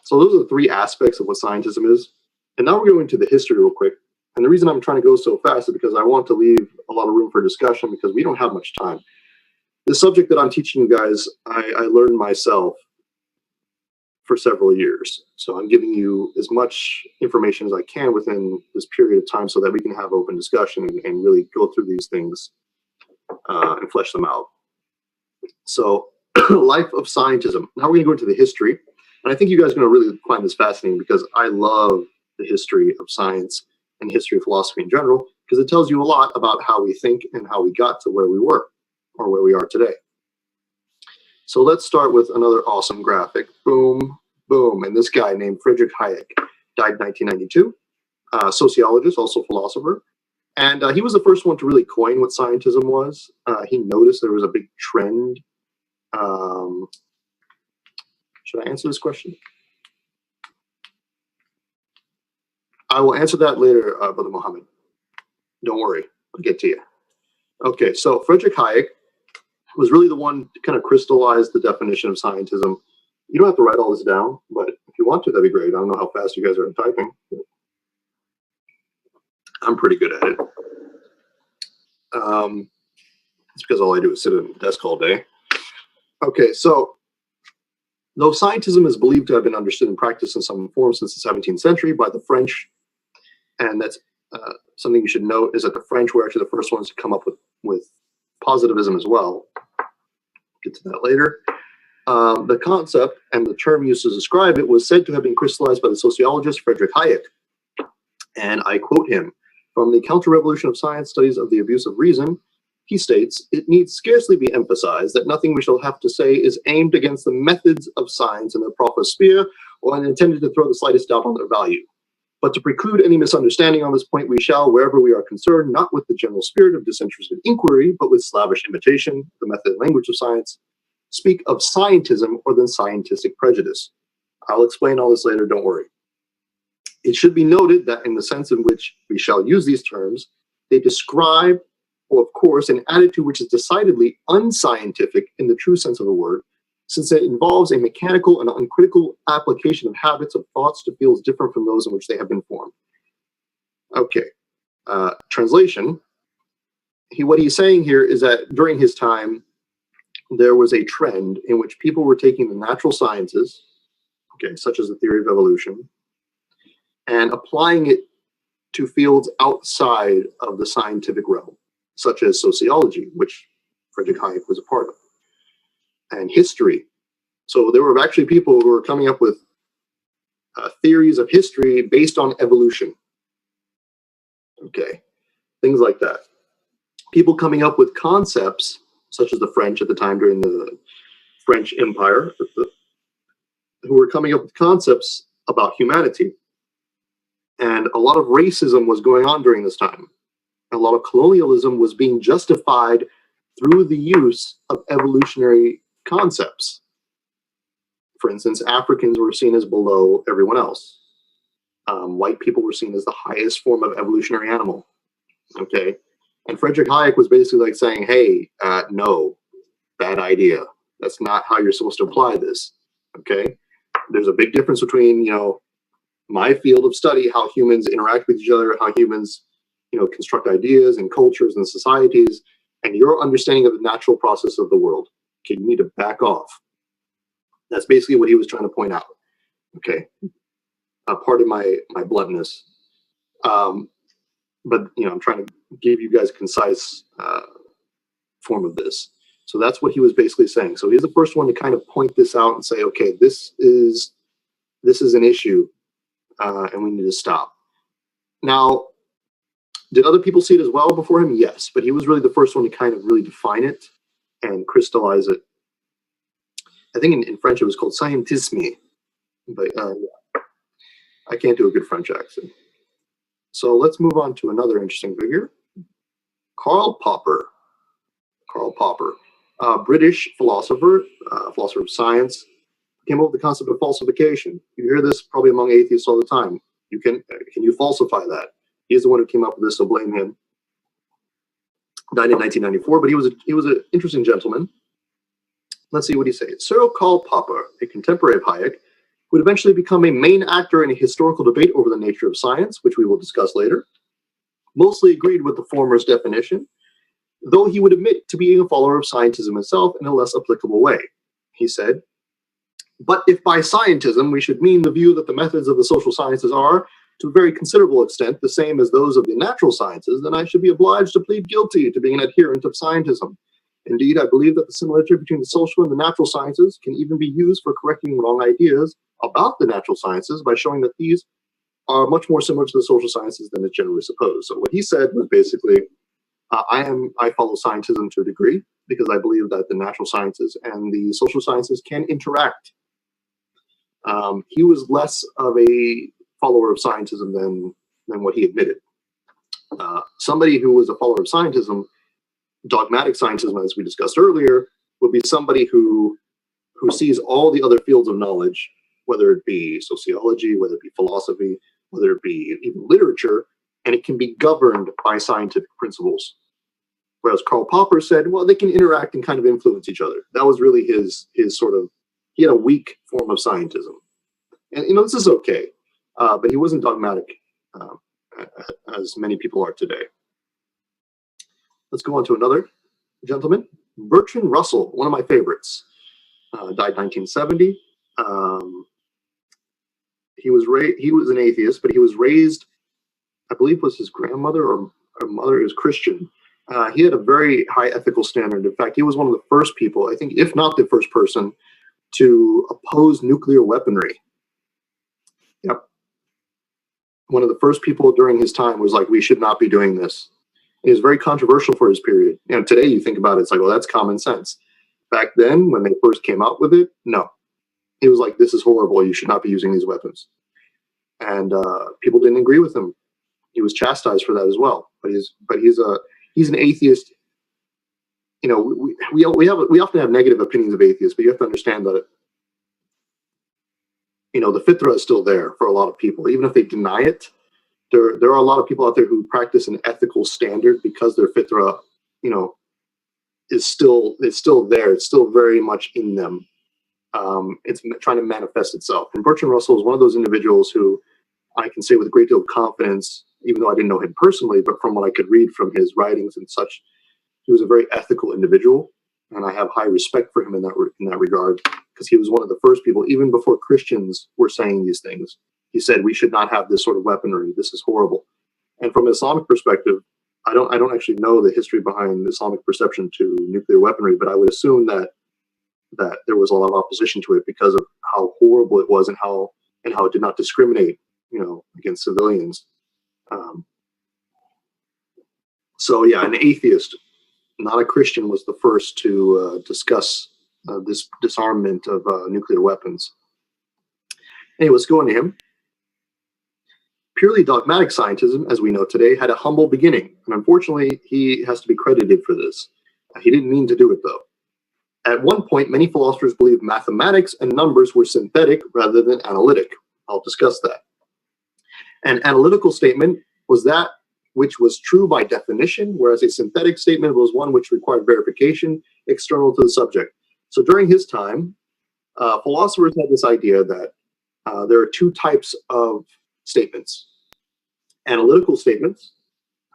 So those are the three aspects of what scientism is. And now we're going to the history real quick. And the reason I'm trying to go so fast is because I want to leave a lot of room for discussion because we don't have much time. The subject that I'm teaching you guys, I learned myself for several years. So I'm giving you as much information as I can within this period of time so that we can have open discussion and really go through these things and flesh them out. So life of scientism. Now we're going to go into the history. And I think you guys are going to really find this fascinating because I love the history of science and history of philosophy in general, because it tells you a lot about how we think and how we got to where we were or where we are today. So let's start with another awesome graphic. Boom, boom. And this guy named Friedrich Hayek died in 1992, sociologist, also philosopher. And he was the first one to really coin what scientism was. He noticed there was a big trend. Should I answer this question? I will answer that later, Brother Mohammed. Don't worry, I'll get to you. Okay, so Friedrich Hayek was really the one to kind of crystallize the definition of scientism. You don't have to write all this down, but if you want to, that'd be great. I don't know how fast you guys are typing. I'm pretty good at it. It's because all I do is sit at a desk all day. Okay, so though scientism is believed to have been understood and practiced in some form since the 17th century by the French, and that's something you should note is that the French were actually the first ones to come up with positivism as well. Get to that later. The concept and the term used to describe it was said to have been crystallized by the sociologist Friedrich Hayek. And I quote him, "From the counter-revolution of science studies of the abuse of reason," he states, "it needs scarcely be emphasized that nothing we shall have to say is aimed against the methods of science in their proper sphere or intended to throw the slightest doubt on their value. But to preclude any misunderstanding on this point, we shall, wherever we are concerned, not with the general spirit of disinterested inquiry, but with slavish imitation, the method and language of science, speak of scientism or the scientific prejudice." I'll explain all this later, don't worry. It should be noted that in the sense in which we shall use these terms, they describe, or of course, an attitude which is decidedly unscientific in the true sense of the word, since it involves a mechanical and uncritical application of habits of thoughts to fields different from those in which they have been formed. Okay, translation. What he's saying here is that during his time, there was a trend in which people were taking the natural sciences, okay, such as the theory of evolution, and applying it to fields outside of the scientific realm, such as sociology, which Friedrich Hayek was a part of, and history. So there were actually people who were coming up with theories of history based on evolution. Okay, things like that. People coming up with concepts, such as the French at the time during the French Empire, who were coming up with concepts about humanity. And a lot of racism was going on during this time. A lot of colonialism was being justified through the use of evolutionary concepts. For instance, Africans were seen as below everyone else. White people were seen as the highest form of evolutionary animal. Okay, and Friedrich Hayek was basically like saying, "Hey, no, bad idea. That's not how you're supposed to apply this." Okay, there's a big difference between, you know, my field of study, how humans interact with each other, how humans, you know, construct ideas and cultures and societies, and your understanding of the natural process of the world. Okay, you need to back off. That's basically what he was trying to point out. Okay, pardon my bluntness, but you know, I'm trying to give you guys a concise form of this. So that's what he was basically saying. So he's the first one to kind of point this out and say, okay, this is an issue, and we need to stop. Now, did other people see it as well before him? Yes, but he was really the first one to kind of really define it and crystallize it. I think in French it was called scientisme, but I can't do a good French accent. So let's move on to another interesting figure, Karl Popper. Karl Popper, British philosopher, philosopher of science, came up with the concept of falsification. You hear this probably among atheists all the time. Can you falsify that? He's the one who came up with this, so blame him. Died in 1994, but he was an interesting gentleman. Let's see what he says. Cyril Karl Popper, a contemporary of Hayek, would eventually become a main actor in a historical debate over the nature of science, which we will discuss later, mostly agreed with the former's definition, though he would admit to being a follower of scientism himself in a less applicable way. He said, "But if by scientism we should mean the view that the methods of the social sciences are, to a very considerable extent, the same as those of the natural sciences, then I should be obliged to plead guilty to being an adherent of scientism. Indeed, I believe that the similarity between the social and the natural sciences can even be used for correcting wrong ideas about the natural sciences by showing that these are much more similar to the social sciences than is generally supposed." So what he said was basically, I follow scientism to a degree because I believe that the natural sciences and the social sciences can interact. He was less of a follower of scientism than what he admitted. Somebody who was a follower of scientism, dogmatic scientism, as we discussed earlier, would be somebody who sees all the other fields of knowledge, whether it be sociology, whether it be philosophy, whether it be even literature, and it can be governed by scientific principles. Whereas Karl Popper said, well, they can interact and kind of influence each other. That was really his sort of, he had a weak form of scientism. And, this is okay. But he wasn't dogmatic as many people are today. Let's go on to another gentleman, Bertrand Russell, one of my favorites. Died 1970. He was an atheist, but he was raised, I believe, was his grandmother or mother is Christian. He had a very high ethical standard. In fact, he was one of the first people, I think, if not the first person, to oppose nuclear weaponry. Yep. One of the first people during his time was like, we should not be doing this. It was very controversial for his period. And today you think about it, it's like, well, that's common sense. Back then, when they first came out with it, no. He was like, this is horrible. You should not be using these weapons. And people didn't agree with him. He was chastised for that as well. But he's an atheist. We often have negative opinions of atheists, but you have to understand that the fitra is still there for a lot of people, even if they deny it. There are a lot of people out there who practice an ethical standard because their fitra, is still there. It's still very much in them. It's trying to manifest itself. And Bertrand Russell is one of those individuals who I can say with a great deal of confidence, even though I didn't know him personally, but from what I could read from his writings and such, he was a very ethical individual, and I have high respect for him in that regard, because he was one of the first people, even before Christians were saying these things. He said we should not have this sort of weaponry. This is horrible. And from an Islamic perspective, I don't actually know the history behind the Islamic perception to nuclear weaponry, but I would assume that there was a lot of opposition to it because of how horrible it was and how it did not discriminate, against civilians. So yeah, an atheist, not a Christian, was the first to discuss this disarmament of nuclear weapons. Anyway, let's go into him. Purely dogmatic scientism, as we know today, had a humble beginning, and unfortunately, he has to be credited for this. He didn't mean to do it, though. At one point, many philosophers believed mathematics and numbers were synthetic rather than analytic. I'll discuss that. An analytical statement was that which was true by definition, whereas a synthetic statement was one which required verification external to the subject. So during his time, philosophers had this idea that there are two types of statements: analytical statements,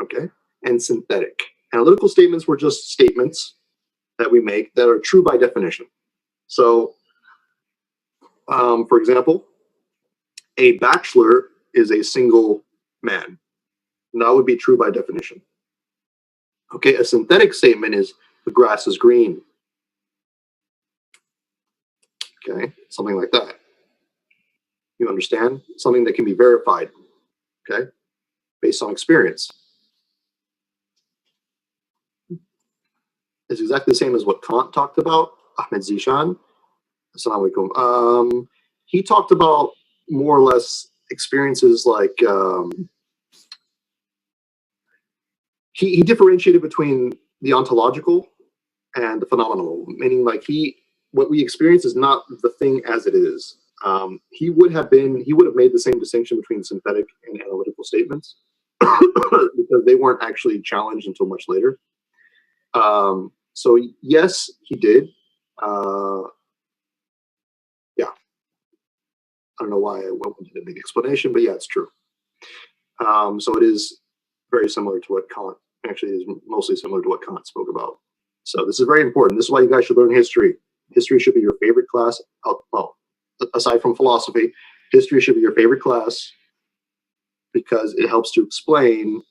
okay, and synthetic. Analytical statements were just statements that we make that are true by definition. So, for example, a bachelor is a single man. And that would be true by definition. Okay, a synthetic statement is the grass is green. Okay, something like that. You understand? Something that can be verified, okay, based on experience. It's exactly the same as what Kant talked about, Ahmed Zishan. Assalamu alaikum. He talked about more or less experiences like he differentiated between the ontological and the phenomenal, meaning like what we experience is not the thing as it is. He would have made the same distinction between synthetic and analytical statements because they weren't actually challenged until much later. So yes, he did. Yeah. I don't know why I went into the big explanation, but yeah, it's true. So it is very similar to what Kant, actually is mostly similar to what Kant spoke about. So this is very important. This is why you guys should learn history. History should be your favorite class. Well, aside from philosophy, history should be your favorite class because it helps to explain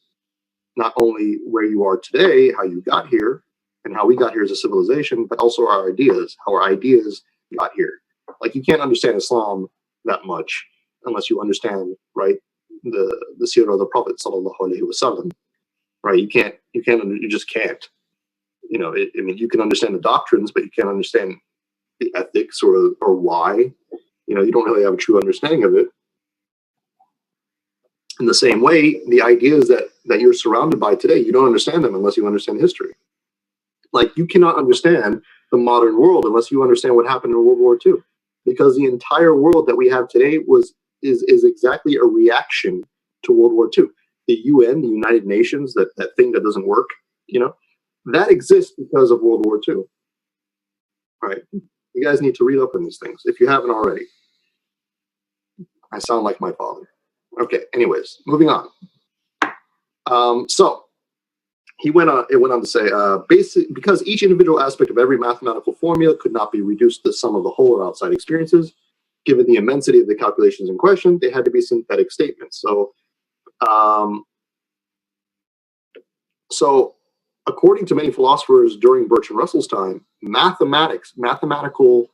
not only where you are today, how you got here, and how we got here as a civilization, but also our ideas, how our ideas got here. Like, you can't understand Islam that much unless you understand, right, the seerah of the Prophet sallallahu alaihi wasallam, right? You just can't. You know, I mean, you can understand the doctrines, but you can't understand the ethics or why. You know, you don't really have a true understanding of it. In the same way, the ideas that you're surrounded by today, you don't understand them unless you understand history. Like, you cannot understand the modern world unless you understand what happened in World War II, because the entire world that we have today is exactly a reaction to World War II. The UN, the United Nations, that thing that doesn't work, you know, that exists because of World War II. Right? You guys need to read up on these things if you haven't already. I sound like my father. Okay, anyways, moving on. So it went on to say, because each individual aspect of every mathematical formula could not be reduced to the sum of the whole or outside experiences, given the immensity of the calculations in question, they had to be synthetic statements. So according to many philosophers during Bertrand Russell's time, mathematical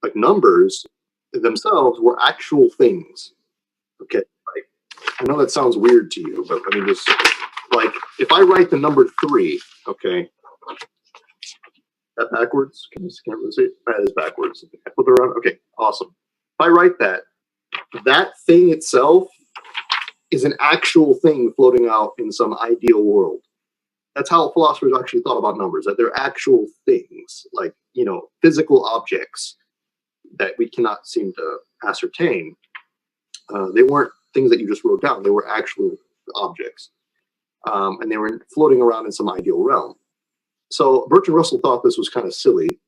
like numbers themselves were actual things. Okay, like, I know that sounds weird to you, but I mean, just like, if I write the number 3, okay, that backwards? Can you really see it? That is backwards. Flip it around. Okay, awesome. If I write that thing itself is an actual thing floating out in some ideal world. That's how philosophers actually thought about numbers, that they're actual things, like, you know, physical objects that we cannot seem to ascertain. They weren't things that you just wrote down. They were actual objects. And they were floating around in some ideal realm. So Bertrand Russell thought this was kind of silly.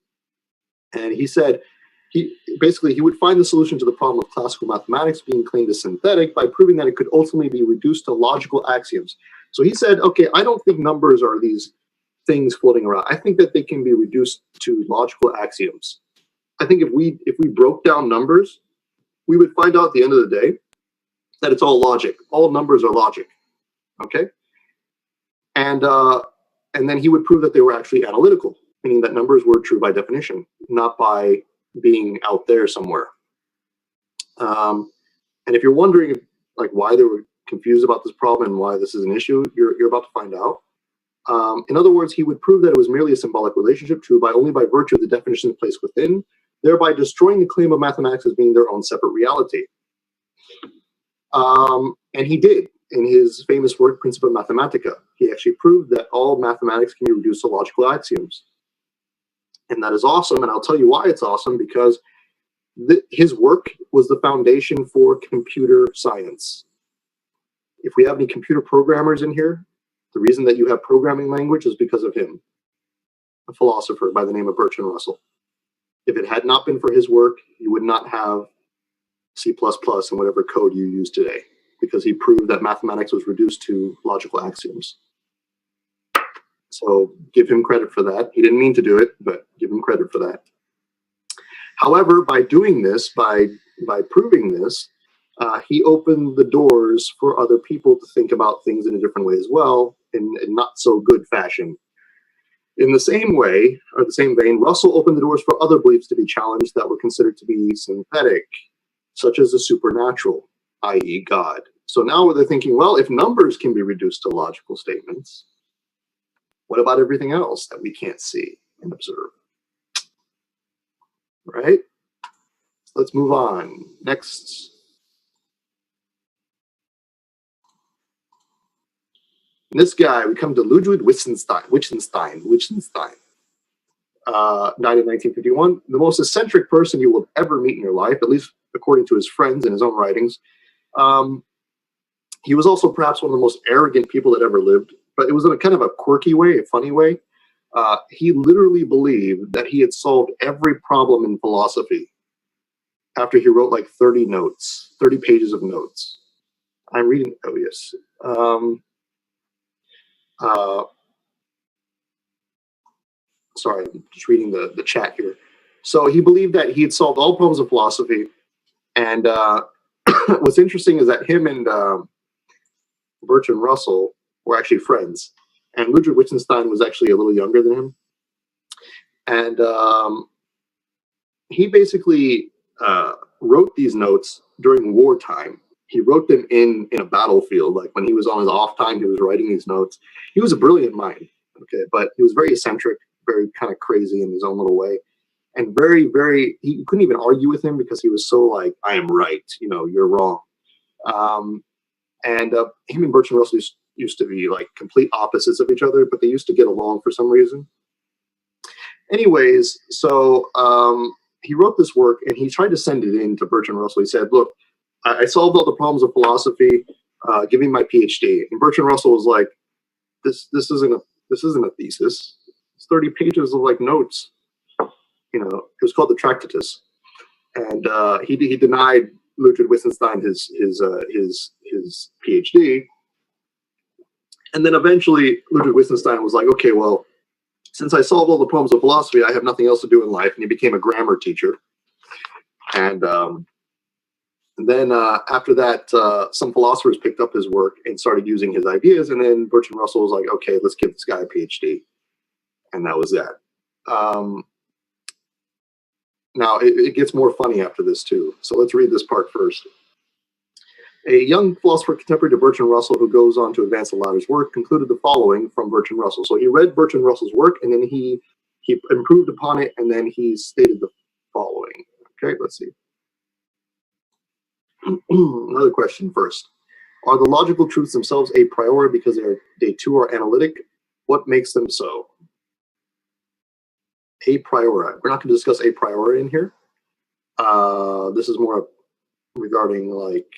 And he said he would find the solution to the problem of classical mathematics being claimed as synthetic by proving that it could ultimately be reduced to logical axioms. So he said, okay, I don't think numbers are these things floating around. I think that they can be reduced to logical axioms. I think if we broke down numbers, we would find out at the end of the day that it's all logic. All numbers are logic. Okay? And then he would prove that they were actually analytical, meaning that numbers were true by definition, not by being out there somewhere. And if you're wondering, like, why they were confused about this problem and why this is an issue, you're about to find out. In other words, he would prove that it was merely a symbolic relationship, true only by virtue of the definitions placed within, thereby destroying the claim of mathematics as being their own separate reality. And he did. In his famous work, Principia Mathematica, he actually proved that all mathematics can be reduced to logical axioms. And that is awesome, and I'll tell you why it's awesome, because his work was the foundation for computer science. If we have any computer programmers in here, the reason that you have programming language is because of him, a philosopher by the name of Bertrand Russell. If it had not been for his work, you would not have C++ and whatever code you use today, because he proved that mathematics was reduced to logical axioms. So give him credit for that. He didn't mean to do it, but give him credit for that. However, by doing this, by proving this, he opened the doors for other people to think about things in a different way as well, in not so good fashion. In the same way, or the same vein, Russell opened the doors for other beliefs to be challenged that were considered to be synthetic, such as the supernatural, i.e. God. So now they're thinking, well, if numbers can be reduced to logical statements, what about everything else that we can't see and observe? Right? Let's move on. Next. This guy, we come to Ludwig Wittgenstein, died in 1951. The most eccentric person you will ever meet in your life, at least according to his friends and his own writings. He was also perhaps one of the most arrogant people that ever lived, but it was in a kind of a quirky way, a funny way. He literally believed that he had solved every problem in philosophy. after he wrote like 30 notes, 30 pages of notes. I'm reading, oh yes. Sorry, I'm just reading the chat here. So he believed that he had solved all problems of philosophy. And what's interesting is that him and Bertrand Russell were actually friends. And Ludwig Wittgenstein was actually a little younger than him. And he basically wrote these notes during wartime. He wrote them in a battlefield. Like when he was on his off time, he was writing these notes. He was a brilliant mind, okay, but he was very eccentric, very kind of crazy in his own little way, and very, very. You couldn't even argue with him because he was so like, "I am right," you're wrong. And him and Bertrand Russell used to be like complete opposites of each other, but they used to get along for some reason. Anyways, so he wrote this work and he tried to send it in to Bertrand Russell. He said, "Look, I solved all the problems of philosophy. Give me my PhD." And Bertrand Russell was like, "This isn't a thesis. It's 30 pages of like notes." It was called the Tractatus, and he denied Ludwig Wittgenstein his PhD. And then eventually Ludwig Wittgenstein was like, "Okay, well, since I solved all the problems of philosophy, I have nothing else to do in life," and he became a grammar teacher. And then after that, some philosophers picked up his work and started using his ideas. And then Bertrand Russell was like, "Okay, let's give this guy a PhD," and that was that. Now it gets more funny after this too. So let's read this part first. A young philosopher contemporary to Bertrand Russell, who goes on to advance the latter's work, concluded the following from Bertrand Russell. So he read Bertrand Russell's work, and then he improved upon it, and then he stated the following. Okay, let's see. Another question first. Are the logical truths themselves a priori because they too are analytic? What makes them so? A priori. We're not going to discuss a priori in here. This is more regarding like,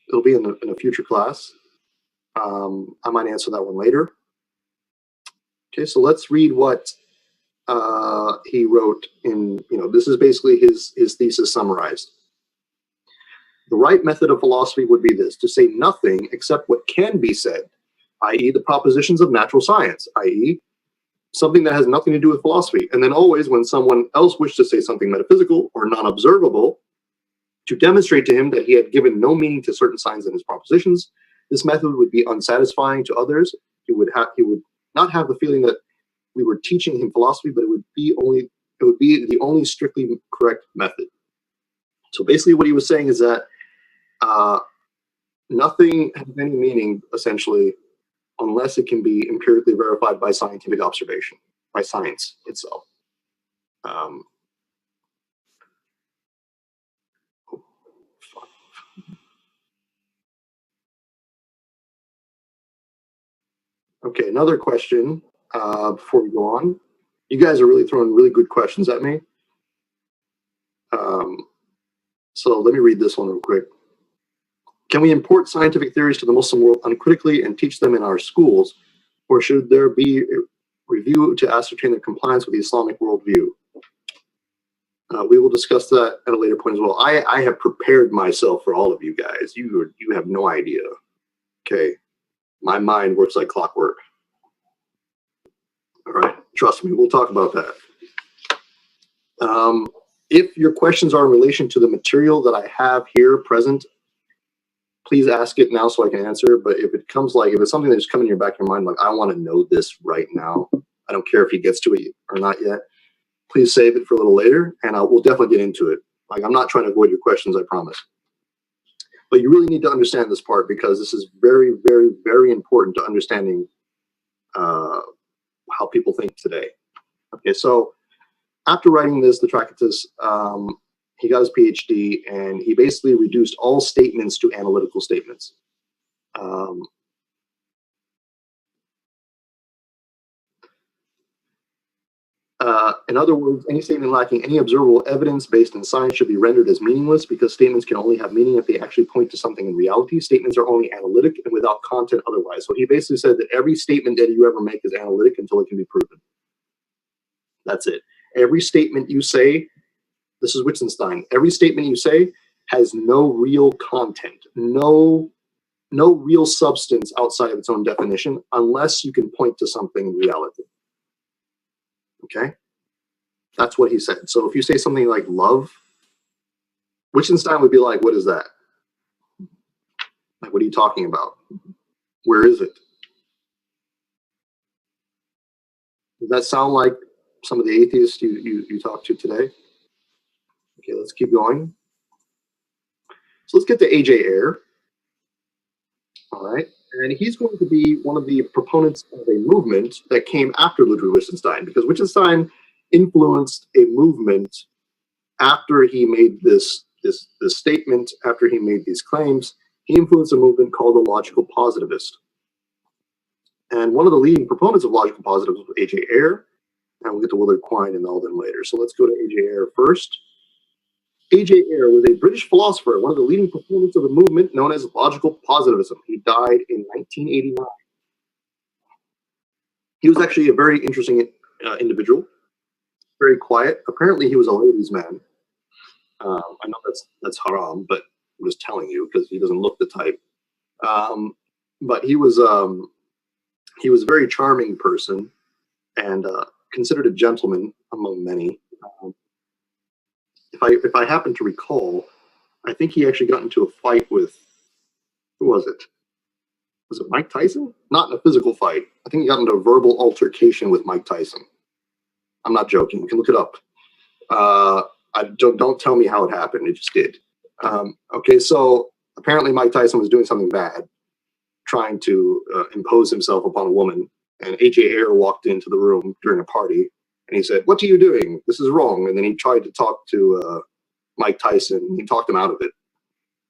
it'll be in a future class. I might answer that one later. Okay, so let's read what he wrote in, this is basically his thesis summarized. The right method of philosophy would be this: to say nothing except what can be said, i.e. the propositions of natural science, i.e. something that has nothing to do with philosophy. And then always when someone else wished to say something metaphysical or non-observable, to demonstrate to him that he had given no meaning to certain signs in his propositions. This method would be unsatisfying to others. He would not have the feeling that we were teaching him philosophy, but it would be the only strictly correct method. So basically what he was saying is that nothing has any meaning, essentially, unless it can be empirically verified by scientific observation, by science itself. Okay, another question before we go on. You guys are really throwing really good questions at me. So let me read this one real quick. Can we import scientific theories to the Muslim world uncritically and teach them in our schools, or should there be a review to ascertain their compliance with the Islamic worldview? We will discuss that at a later point as well. I have prepared myself for all of you guys. You have no idea. Okay, my mind works like clockwork. All right, trust me, we'll talk about that. If your questions are in relation to the material that I have here present, please ask it now so I can answer. But if it's something that just comes in your back of your mind, like I want to know this right now, I don't care if he gets to it or not yet, please save it for a little later, and we'll definitely get into it. Like, I'm not trying to avoid your questions, I promise. But you really need to understand this part, because this is very, very, very important to understanding how people think today. Okay, so after writing this, the Tractatus, he got his PhD, and he basically reduced all statements to analytical statements. In other words, any statement lacking any observable evidence based in science should be rendered as meaningless, because statements can only have meaning if they actually point to something in reality. Statements are only analytic and without content otherwise. So he basically said that every statement that you ever make is analytic until it can be proven. That's it. Every statement you say, this is Wittgenstein, every statement you say has no real content, no real substance outside of its own definition, unless you can point to something in reality. Okay? That's what he said. So if you say something like love, Wittgenstein would be like, what is that? Like, what are you talking about? Where is it? Does that sound like some of the atheists you talked to today? Okay, let's keep going. So let's get to A.J. Ayer. All right. And he's going to be one of the proponents of a movement that came after Ludwig Wittgenstein, because Wittgenstein influenced a movement after he made this statement, after he made these claims. He influenced a movement called the logical positivist. And one of the leading proponents of logical positivism was A.J. Ayer, and we'll get to Willard Quine and all them later. So let's go to A.J. Ayer first. A.J. Ayer was a British philosopher, one of the leading proponents of the movement known as logical positivism. He died in 1989. He was actually a very interesting individual, very quiet. Apparently, he was a ladies' man. I know that's haram, but I'm just telling you because he doesn't look the type. But he was a very charming person and considered a gentleman among many. If I happen to recall, I think he actually got into a fight with, who was it? Was it Mike Tyson? Not in a physical fight. I think he got into a verbal altercation with Mike Tyson. I'm not joking. You can look it up. Don't tell me how it happened. It just did. Okay, so apparently Mike Tyson was doing something bad, trying to impose himself upon a woman. And A.J. Ayer walked into the room during a party, and he said, "What are you doing? This is wrong." And then he tried to talk to Mike Tyson. He talked him out of it,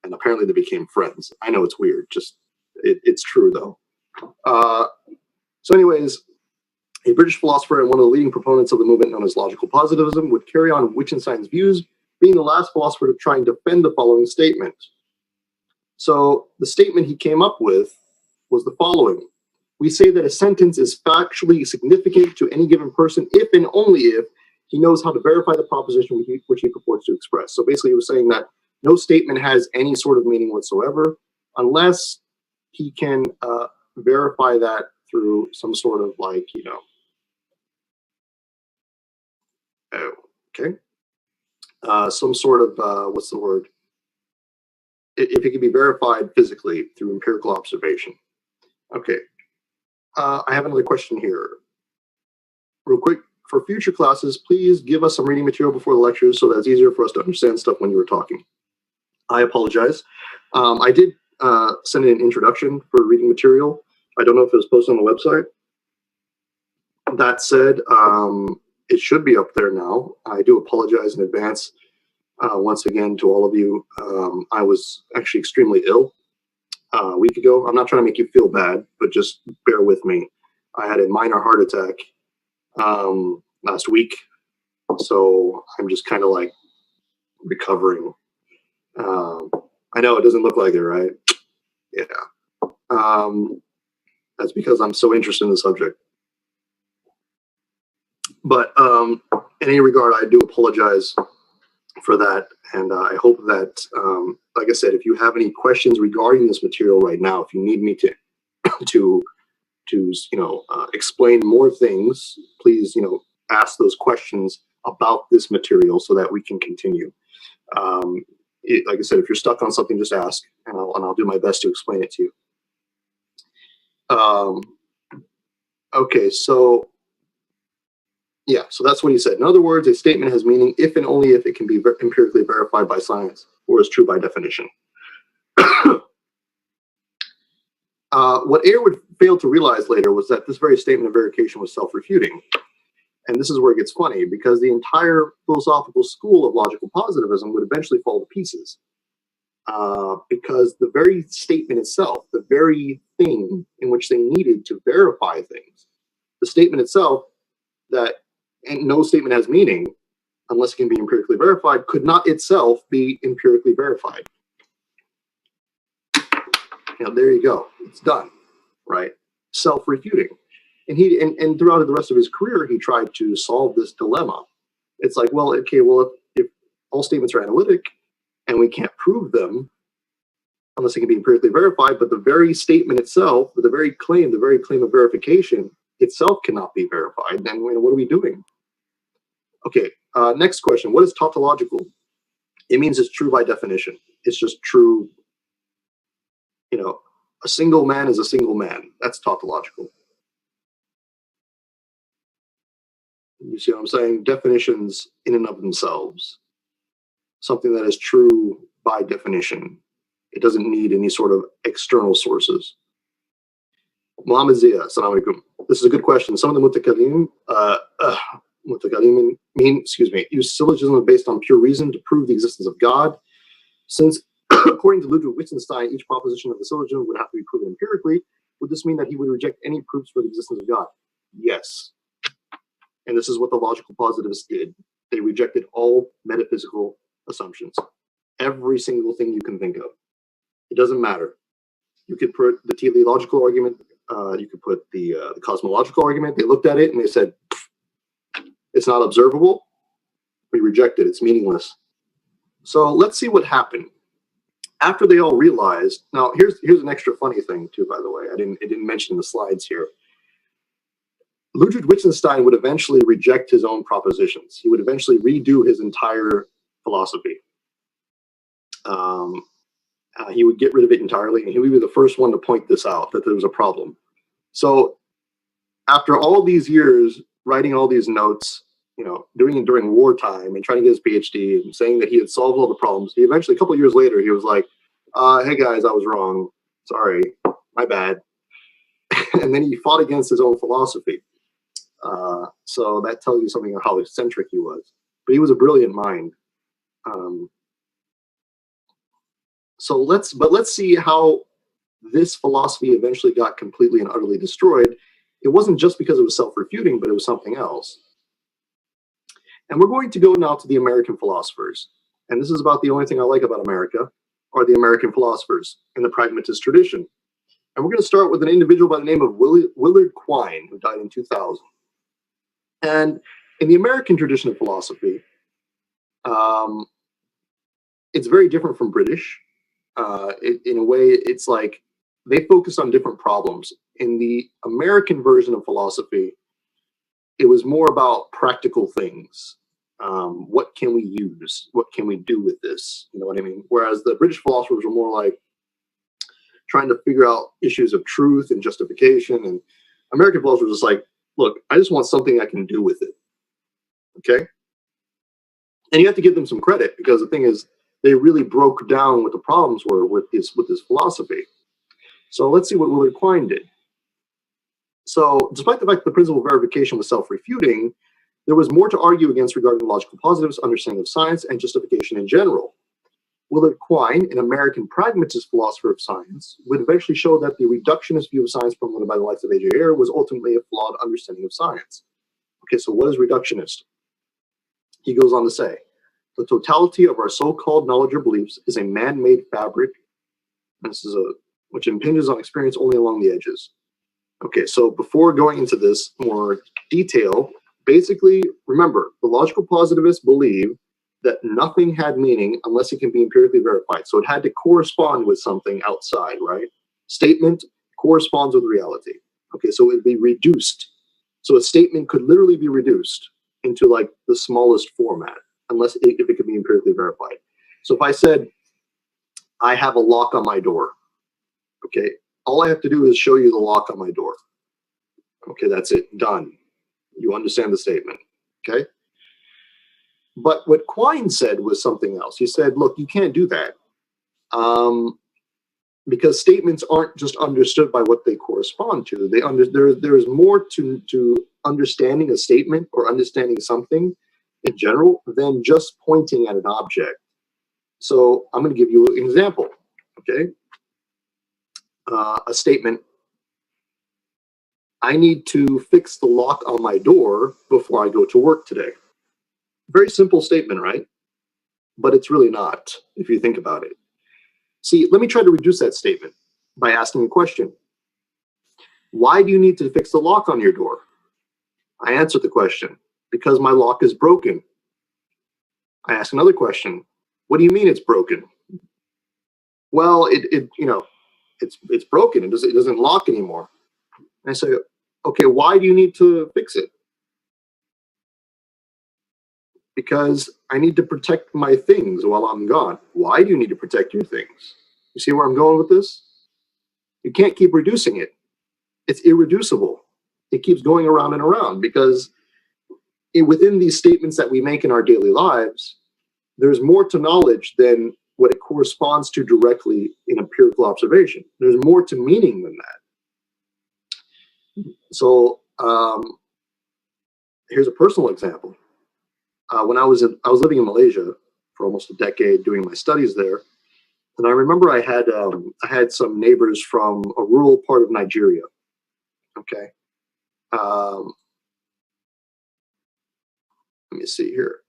and apparently they became friends. I know it's weird, just it's true though. So anyways, a British philosopher and one of the leading proponents of the movement known as logical positivism would carry on Wittgenstein's views, being the last philosopher to try and defend the following statement. So the statement he came up with was the following: we say that a sentence is factually significant to any given person if and only if he knows how to verify the proposition which he purports to express. So basically he was saying that no statement has any sort of meaning whatsoever unless he can verify that through some sort of like, some sort of, what's the word? If it can be verified physically through empirical observation. Okay. I have another question here. Real quick, for future classes, please give us some reading material before the lectures so that it's easier for us to understand stuff when you were talking. I apologize. I did send in an introduction for reading material. I don't know if it was posted on the website. That said, it should be up there now. I do apologize in advance once again to all of you. I was actually extremely ill a week ago. I'm not trying to make you feel bad, but just bear with me. I had a minor heart attack last week, so I'm just kind of like recovering. I know it doesn't look like it, right? Yeah. That's because I'm so interested in the subject. But in any regard, I do apologize for that, and I hope that, like I said, if you have any questions regarding this material right now, if you need me to explain more things, please ask those questions about this material so that we can continue. Like I said, if you're stuck on something, just ask, and I'll do my best to explain it to you. Okay, so yeah, so that's what he said. In other words, a statement has meaning if and only if it can be empirically verified by science or is true by definition. What Ayer would fail to realize later was that this very statement of verification was self-refuting. And this is where it gets funny, because the entire philosophical school of logical positivism would eventually fall to pieces. Because the very statement itself, the very thing in which they needed to verify things, the statement itself that no statement has meaning unless it can be empirically verified, could not itself be empirically verified. There you go. It's done, right? Self-refuting. And throughout the rest of his career, he tried to solve this dilemma. It's like, well, okay, well, if all statements are analytic, and we can't prove them unless it can be empirically verified. But the very statement itself, the very claim of verification itself cannot be verified. Then what are we doing? Okay, next question. What is tautological? It means it's true by definition. It's just true. A single man is a single man. That's tautological. You see what I'm saying? Definitions in and of themselves. Something that is true by definition. It doesn't need any sort of external sources. Muhammad Zia, assalamu alaikum. This is a good question. Some of the mutakallim use syllogism based on pure reason to prove the existence of God. Since, according to Ludwig Wittgenstein, each proposition of the syllogism would have to be proven empirically, would this mean that he would reject any proofs for the existence of God? Yes. And this is what the logical positivists did. They rejected all metaphysical assumptions. Every single thing you can think of. It doesn't matter. You could put the teleological argument, you could put the cosmological argument. They looked at it and they said, it's not observable. We reject it. It's meaningless. So let's see what happened. After they all realized, now here's an extra funny thing too, by the way. I didn't mention in the slides here. Ludwig Wittgenstein would eventually reject his own propositions. He would eventually redo his entire philosophy. He would get rid of it entirely, and he would be the first one to point this out, that there was a problem. So after all these years writing all these notes, doing it during wartime and trying to get his PhD and saying that he had solved all the problems, he eventually, a couple of years later, he was like, hey guys, I was wrong. Sorry, my bad. And then he fought against his own philosophy. So that tells you something of how eccentric he was. But he was a brilliant mind. So let's see how this philosophy eventually got completely and utterly destroyed. It wasn't just because it was self-refuting, but it was something else. And we're going to go now to the American philosophers. And this is about the only thing I like about America, are the American philosophers in the pragmatist tradition. And we're going to start with an individual by the name of Willard Quine, who died in 2000. And in the American tradition of philosophy, it's very different from British. In a way, it's like they focus on different problems. In the American version of philosophy, it was more about practical things. What can we use? What can we do with this? You know what I mean? Whereas the British philosophers were more like trying to figure out issues of truth and justification. And American philosophers was like, look, I just want something I can do with it. Okay? And you have to give them some credit, because the thing is, they really broke down what the problems were with this philosophy. So let's see what Willard Quine did. So despite the fact that the principle of verification was self-refuting, there was more to argue against regarding the logical positives' understanding of science and justification in general. Willard Quine, an American pragmatist philosopher of science, would eventually show that the reductionist view of science promoted by the likes of A.J. Ayer was ultimately a flawed understanding of science. Okay, so what is reductionist? He goes on to say, the totality of our so-called knowledge or beliefs is a man-made fabric, which impinges on experience only along the edges. Okay, so before going into this more detail, basically, remember, the logical positivists believe that nothing had meaning unless it can be empirically verified. So it had to correspond with something outside, right? Statement corresponds with reality. Okay, so it would be reduced. So a statement could literally be reduced into like the smallest format, unless if it could be empirically verified. So if I said, I have a lock on my door, okay, all I have to do is show you the lock on my door. Okay, that's it, done. You understand the statement, okay? But what Quine said was something else. He said, look, you can't do that, because statements aren't just understood by what they correspond to. There's more to understanding a statement or understanding something in general than just pointing at an object. So I'm going to give you an example, okay? A statement, I need to fix the lock on my door before I go to work today. Very simple statement, right? But it's really not, if you think about it. See, let me try to reduce that statement by asking a question. Why do you need to fix the lock on your door? I answered the question, because my lock is broken. I ask another question. What do you mean it's broken? Well, it's broken. It doesn't lock anymore. And I say, okay, why do you need to fix it? Because I need to protect my things while I'm gone. Why do you need to protect your things? You see where I'm going with this? You can't keep reducing it. It's irreducible. It keeps going around and around because within these statements that we make in our daily lives, there's more to knowledge than what it corresponds to directly in empirical observation. There's more to meaning than that. So here's a personal example. When I was living in Malaysia for almost a decade doing my studies there, and I remember I had some neighbors from a rural part of Nigeria. Okay, let me see here.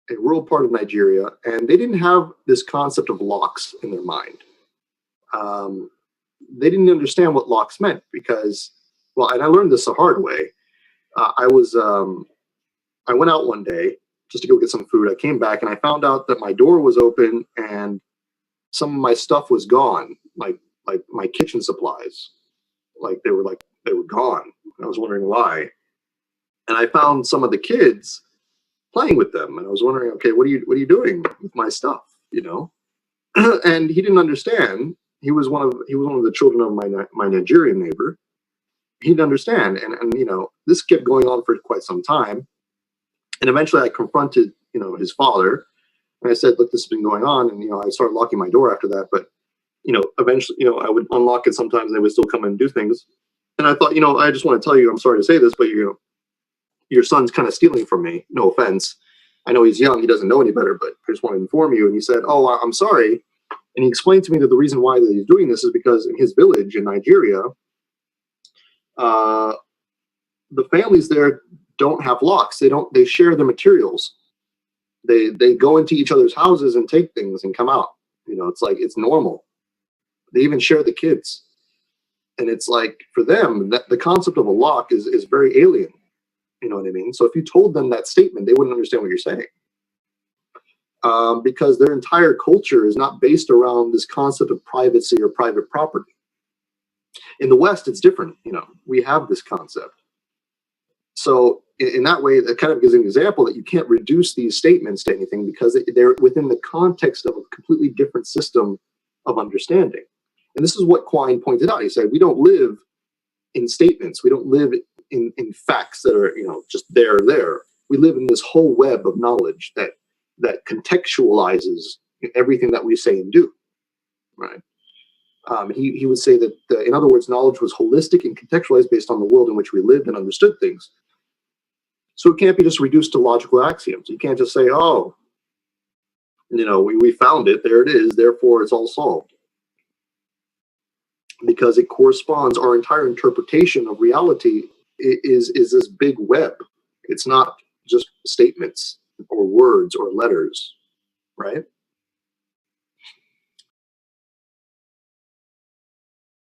A rural part of Nigeria, and they didn't have this concept of locks in their mind. They didn't understand what locks meant because, well, and I learned this the hard way. I went out one day just to go get some food. I came back and I found out that my door was open and some of my stuff was gone, like my kitchen supplies, they were gone. I was wondering why, and I found some of the kids playing with them, and I was wondering, okay, what are you doing with my stuff, And he didn't understand. He was one of the children of my Nigerian neighbor. He didn't understand, and this kept going on for quite some time. And eventually I confronted, his father, and I said, look, this has been going on. And, I started locking my door after that. But, eventually, I would unlock it sometimes and they would still come in and do things. And I thought, I just want to tell you, I'm sorry to say this, but, your son's kind of stealing from me. No offense. I know he's young. He doesn't know any better, but I just want to inform you. And he said, oh, I'm sorry. And he explained to me that the reason why that he's doing this is because in his village in Nigeria, the families there don't have locks. They share the materials. They go into each other's houses and take things and come out. It's normal. They even share the kids. And it's like, for them, that the concept of a lock is very alien. You know what I mean? So if you told them that statement, they wouldn't understand what you're saying. Because their entire culture is not based around this concept of privacy or private property. In the West, it's different. We have this concept. So in that way, that kind of gives an example that you can't reduce these statements to anything because they're within the context of a completely different system of understanding. And this is what Quine pointed out. He said, we don't live in statements. We don't live in facts that are, just there. We live in this whole web of knowledge that contextualizes everything that we say and do, right? He would say that, in other words, knowledge was holistic and contextualized based on the world in which we lived and understood things. So it can't be just reduced to logical axioms. You can't just say, oh, we found it, there it is, therefore it's all solved. Because it corresponds, our entire interpretation of reality is this big web. It's not just statements or words or letters, right?